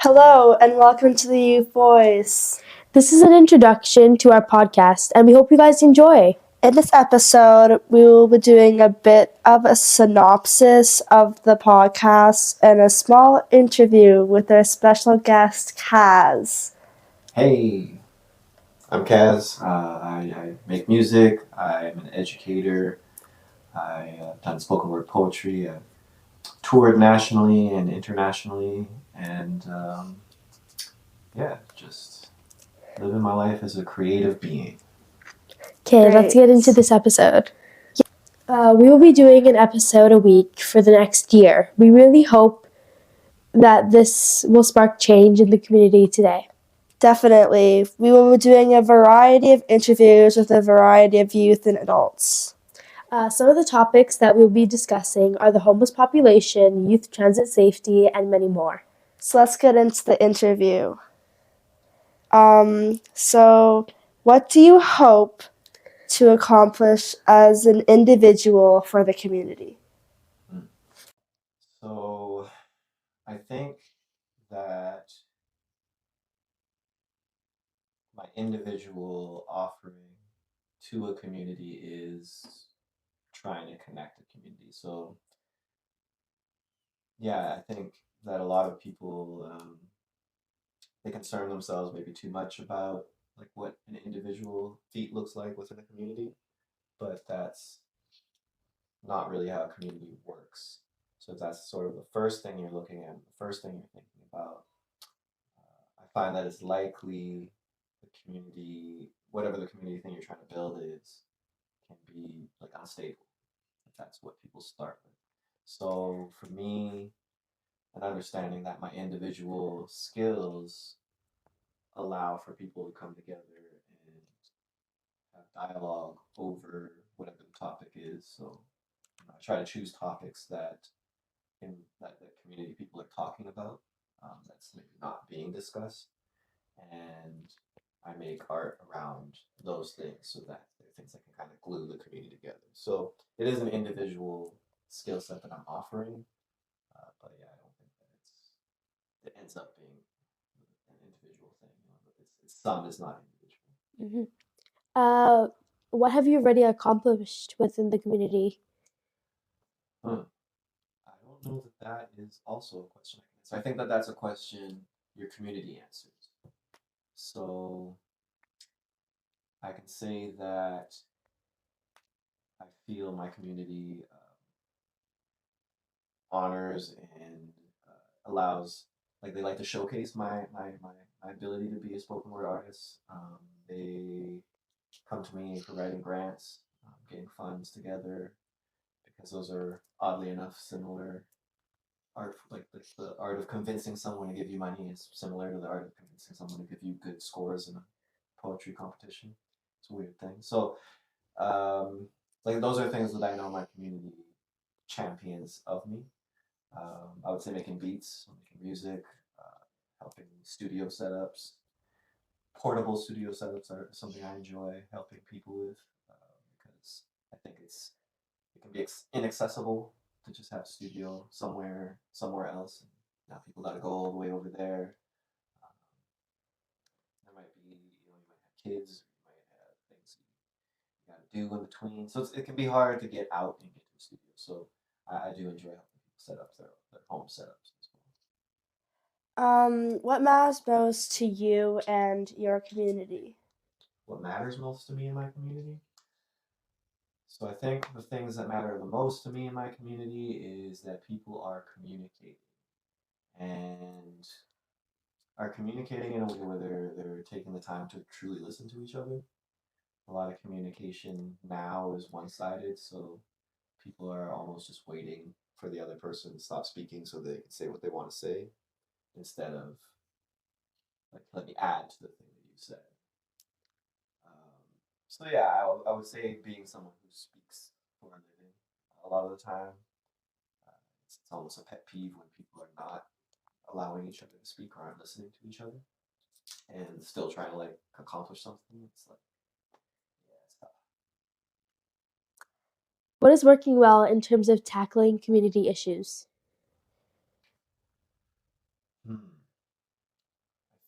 Hello, and welcome to the Youth Voice. This is an introduction to our podcast, and we hope you guys enjoy. In this episode, we will be doing a bit of a synopsis of the podcast and a small interview with our special guest, Kaz. Hey, I'm Kaz. I make music. I'm an educator. I've done spoken word poetry. I've toured nationally and internationally, and just living my life as a creative being. Okay, let's get into this episode. We will be doing an episode a week for the next year. We really hope that this will spark change in the community today. Definitely. We will be doing a variety of interviews with a variety of youth and adults. Some of the topics that we'll be discussing are the homeless population, youth transit safety, and many more. So let's get into the interview. So what do you hope to accomplish as an individual for the community? So I think that my individual offering to a community is trying to connect the community. So yeah, I think that a lot of people they concern themselves maybe too much about like what an individual feat looks like within a community, but that's not really how a community works. So if that's sort of the first thing you're looking at, the first thing you're thinking about, I find that it's likely the community, whatever the community thing you're trying to build is, can be like unstable. If that's what people start with. So for me, and understanding that my individual skills allow for people to come together and have dialogue over whatever the topic is. So I try to choose topics that the community people are talking about, that's maybe not being discussed, and I make art around those things so that they're things that can kind of glue the community together. So it is an individual skill set that I'm offering, but yeah, I don't think that it ends up being an individual thing. It's some is not individual. What have you already accomplished within the community? I don't know that is also a question I can answer. I think that that's a question your community answers. So I can say that I feel my community honors and allows, like they like to showcase my ability to be a spoken word artist. They come to me for writing grants, getting funds together, because those are oddly enough similar art. Like the art of convincing someone to give you money is similar to the art of convincing someone to give you good scores in a poetry competition. It's a weird thing. So like those are things that I know my community champions of me. I would say making beats, making music, helping studio setups. Portable studio setups are something I enjoy helping people with, because I think it can be inaccessible to just have a studio somewhere else. And now people got to go all the way over there. There might be, you might have kids, you might have things you got to do in between. So it can be hard to get out and get to the studio. So I do enjoy helping people set up their home setups as well. What matters most to you and your community? What matters most to me and my community? So I think the things that matter the most to me and my community is that people are communicating and are communicating in a way where they're taking the time to truly listen to each other. A lot of communication now is one-sided, so people are almost just waiting for the other person to stop speaking so they can say what they want to say, instead of like, let me add to the thing that you said. So yeah, I would say being someone who speaks for a living a lot of the time, it's almost a pet peeve when people are not allowing each other to speak or aren't listening to each other and still trying to like accomplish something. It's like, yeah, it's tough. What is working well in terms of tackling community issues?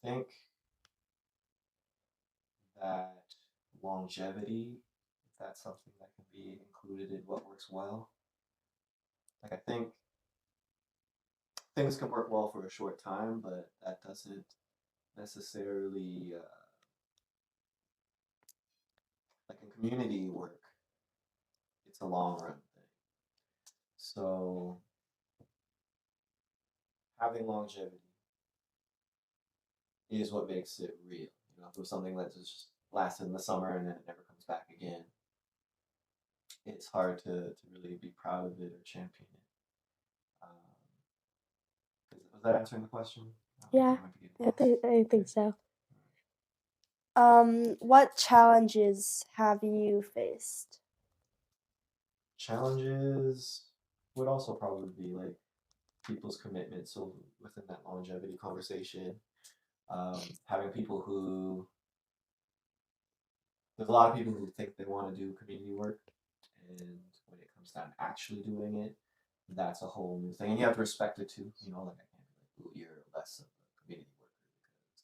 think that longevity, if that's something that can be included in what works well, like I think things can work well for a short time, but that doesn't necessarily like in community work, it's a long run thing. So having longevity is what makes it real. You know, if it was something that just lasted in the summer and then it never comes back again, it's hard to really be proud of it or champion it. Was that answering the question? Yeah, I think so. What challenges have you faced? Challenges would also probably be like people's commitment. So within that longevity conversation, having people who there's a lot of people who think they want to do community work, and when it comes down to actually doing it, that's a whole new thing. And you have to respect it too. You know, like I can't be like, "Ooh, you're less of a community worker because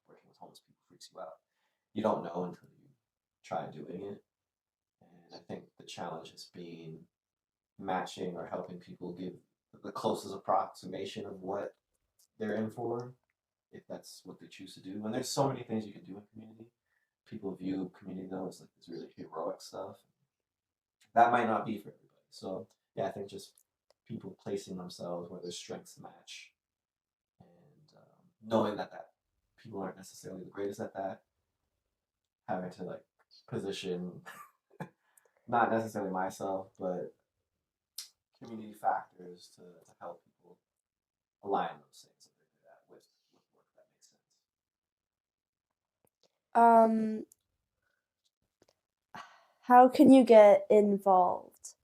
working with homeless people freaks you out." You don't know until you try doing it. And I think the challenge has been matching or helping people give the closest approximation of what they're in for, if that's what they choose to do. And there's so many things you can do in community. People view community though as like this really heroic stuff. That might not be for everybody. So yeah, I think just people placing themselves where their strengths match, and knowing that people aren't necessarily the greatest at that, having to like position not necessarily myself, but community factors to help people align those things that they're good at with work that makes sense. How can you get involved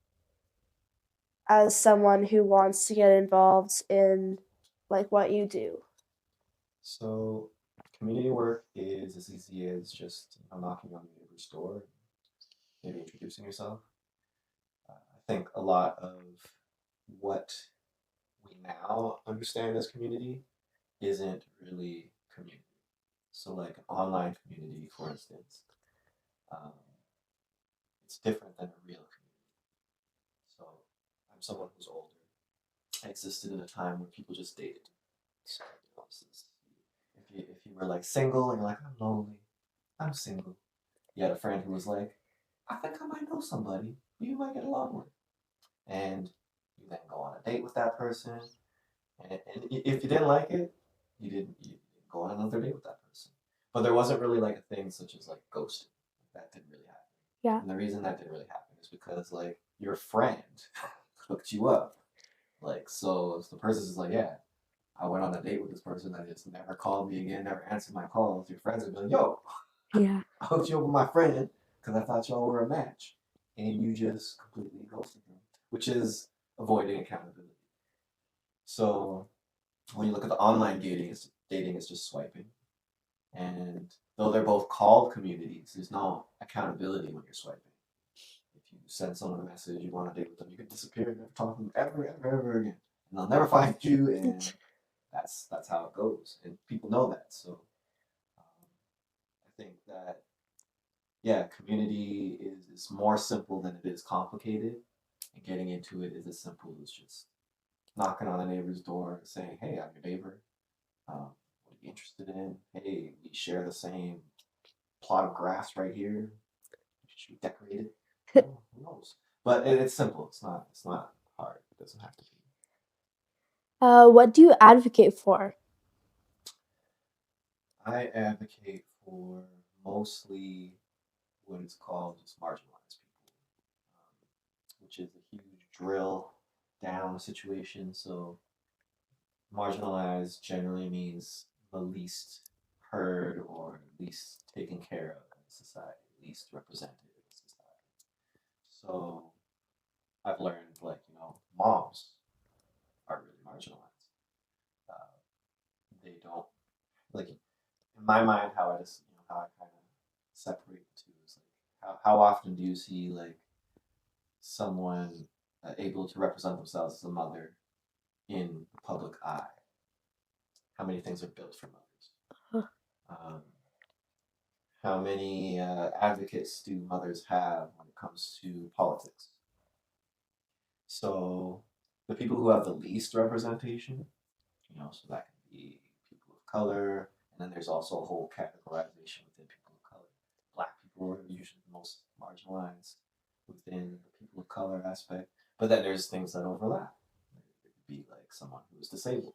as someone who wants to get involved in like what you do? So community work is as easy as just knocking on your neighbor's door, maybe introducing yourself. I think a lot of what we now understand as community isn't really community. So like an online community, for instance, um, it's different than a real community. So I'm someone who's older. I existed in a time where people just dated. So, you know, if you were like single and you're like, I'm lonely, I'm single. You had a friend who was like, I think I might know somebody who you might get along with. And you then go on a date with that person. And if you didn't like it, you didn't go on another date with that person. But there wasn't really like a thing such as like ghosting. That didn't really happen. Yeah. And the reason that didn't really happen is because like your friend hooked you up. Like, so if the person is like, yeah, I went on a date with this person that just never called me again, never answered my calls, your friends would be like, yo, Yeah. I hooked you up with my friend because I thought y'all were a match. And you just completely ghosted them, which is avoiding accountability. So when you look at the online dating is just swiping. And though they're both called communities, there's no accountability when you're swiping. If you send someone a message, you want to date with them, you can disappear and never talk to them ever again. And they'll never find you, and that's how it goes. And people know that. So I think that yeah, community is more simple than it is complicated. And getting into it is as simple as just knocking on a neighbor's door saying, hey, I'm your neighbor. What are you interested in? Hey, we share the same plot of grass right here. Should we decorate it? Oh, who knows? But it's simple. It's not hard. It doesn't have to be. What do you advocate for? I advocate for mostly what is called just marginalized people, which is a huge drill down situation. So marginalized generally means the least heard or least taken care of in society, least represented in society. So I've learned like, you know, moms are really marginalized. Uh, they don't like in my mind how I just you know how I kind of separate the two is like how often do you see like someone able to represent themselves as a mother in the public eye? How many things are built for mothers? Huh. How many advocates do mothers have when it comes to politics? So the people who have the least representation, so that can be people of color, and then there's also a whole categorization within people of color. Black people are usually the most marginalized within the people of color aspect, but then there's things that overlap. It could be like someone who is disabled.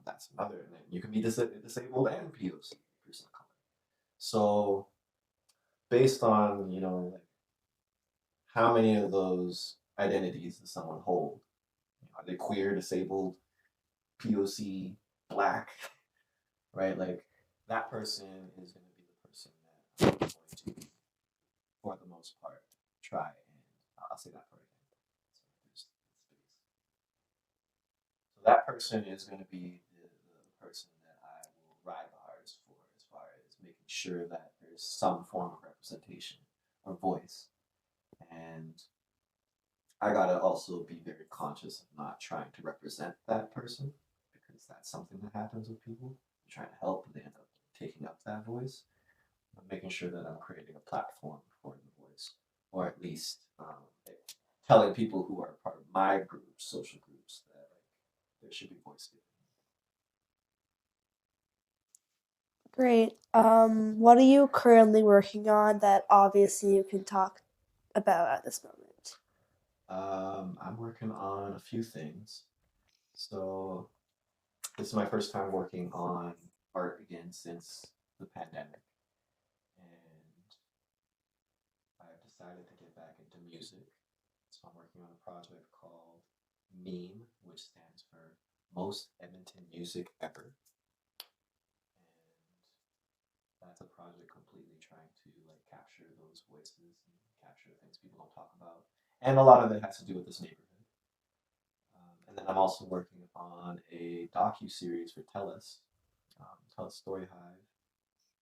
That's another, and then you can be disabled and POC, person of color. So based on like how many of those identities does someone hold? Are they queer, disabled, POC, black, right? Like that person is going to be the person that I'm going to, for the most part, try and I'll say that part again. So there's space. So that person is going to be the person that I will ride the hardest for, as far as making sure that there's some form of representation or voice. And I gotta also be very conscious of not trying to represent that person, because that's something that happens with people. You're trying to help, and they end up taking up that voice. I'm making sure that I'm creating a platform for the voice, or at least telling people who are part of my groups, social groups, that there should be voice given. Great. What are you currently working on that obviously you can talk about at this moment? I'm working on a few things. So this is my first time working on art again since the pandemic, and I've decided to get back into music. So I'm working on a project called Meme, which stands for Most Edmonton Music Ever. And that's a project completely trying to like capture those voices and capture things people don't talk about. And a lot of it has to do with this neighborhood. And then I'm also working on a docu-series for TELUS, TELUS Story Hive.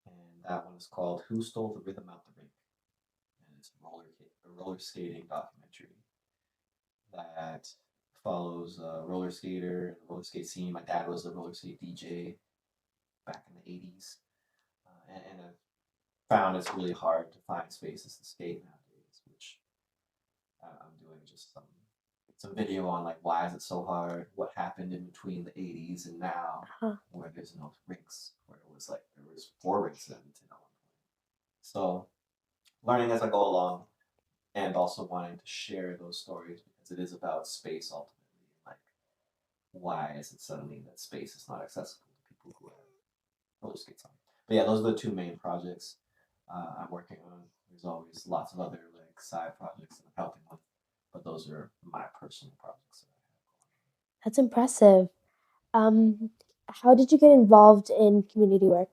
And that one is called Who Stole the Rhythm Out the Rink? And it's a roller skating documentary that follows a roller skater and the roller skate scene. My dad was a roller skate DJ back in the 80s. And I've found it's really hard to find spaces to skate nowadays, which I'm doing just some video on like why is it so hard, what happened in between the 80s and now, where there's no rinks, where it was like there was 4 rinks in Edmonton at one point. So learning as I go along, and also wanting to share those stories, because it is about space ultimately. Like, why is it suddenly that space is not accessible to people who have roller skates on? But yeah, those are the 2 main projects I'm working on. There's always lots of other like side projects that I'm helping with, but those are my personal projects that I have. That's impressive. How did you get involved in community work?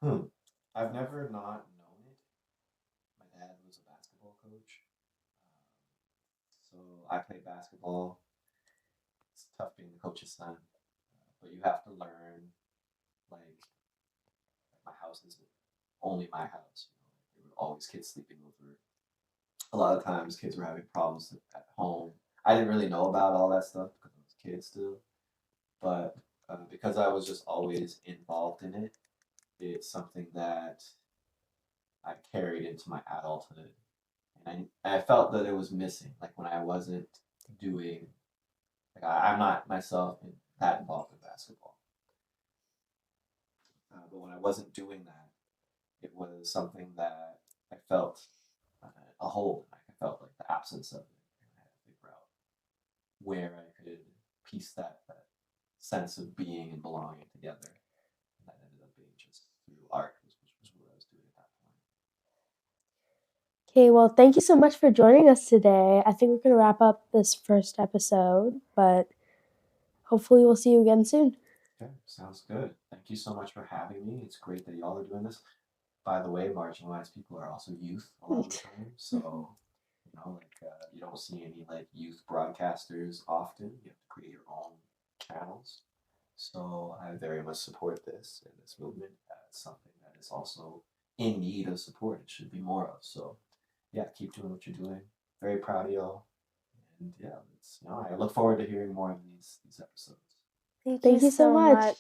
I've never not known it. My dad was a basketball coach, so I played basketball. It's tough being the coach's son, but you have to learn. Like my house is only my house. There were always kids sleeping over. A lot of times, kids were having problems at home. I didn't really know about all that stuff because I was a kid still, but because I was just always involved in it, it's something that I carried into my adulthood, and I felt that it was missing. Like when I wasn't doing, like I'm not myself that involved in basketball, but when I wasn't doing that, it was something that I felt a hole. Like I felt like the absence of it, and I had to figure out where I could piece that sense of being and belonging together. And that ended up being just through art, which was what I was doing at that point. Okay, well, thank you so much for joining us today. I think we're going to wrap up this first episode, but hopefully we'll see you again soon. Okay, sounds good. Thank you so much for having me. It's great that y'all are doing this. By the way, marginalized people are also youth a lot of the time, so you don't see any like youth broadcasters often. You have to create your own channels. So I very much support this and this movement as something that is also in need of support. It should be more of. So yeah, keep doing what you're doing. Very proud of y'all. And yeah, I look forward to hearing more of these episodes. Thank you so much.